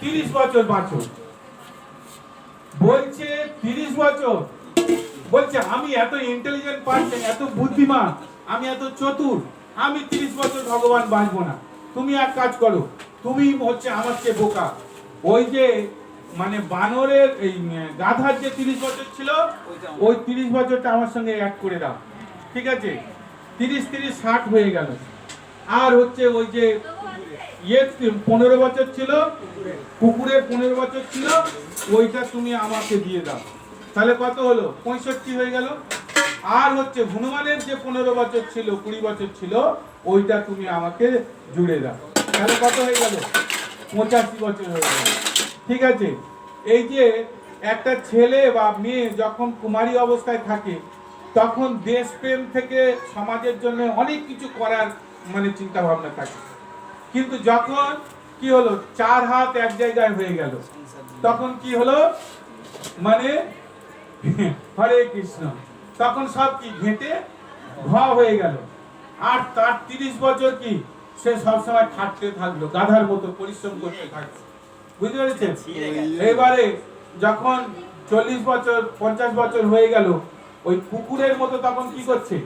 30 বছর বাঁচো। বলছে 30 বছর, বলছে আমি এত ইন্টেলিজেন্ট পারসন, এত বুদ্ধিমান, আমি এত চতুর, আমি 30 বছর ভগবান বাঁচবো না। তুমি এক কাজ করো, তুমি হচ্ছে আমার চেয়ে বোকা। ওই যে মানে বানরের এই গাধার যে 30 বছর ছিল, ওই 30 বছরটা আমার সঙ্গে অ্যাড করে দাও, ঠিক আছে? 30 60 হয়ে গেল। আর হচ্ছে ওই যে 15 বছর ছিল, কুকুরের 15 বছর ছিল, ওইটা তুমি আমাকে দিয়ে দাও। তাহলে কত হলো? 65 হয়ে গেল। আর হচ্ছে হনুমানের যে 15 বছর ছিল, 20 বছর ছিল, ওইটা তুমি আমাকে জুড়ে দাও। তাহলে কত হয়ে গেল? 85 বছর হয়ে গেল। ঠিক আছে? এই যে একটা ছেলে বা মেয়ে যখন কুমারী অবস্থায় থাকে, তখন দেশপ্রেম থেকে সমাজের জন্য অনেক কিছু করার মানে চিন্তা ভাবনা থাকে। কিন্তু যখন কি হলো, 4 হাত এক জায়গায় হয়ে গেল, তখন কি হলো মানে হরে কৃষ্ণ, তখন সব কি ঘেঁটে ঘ হয়ে গেল। আর তার 30 বছর কি সে সবসময় খাটতে থাকলো, গাধার মতো পরিশ্রম করতে থাকলো। বুঝতে পেরেছেন? এবারে যখন 40 বছর 50 বছর হয়ে গেল, ওই কুকুরের মতো তখন কি করছে?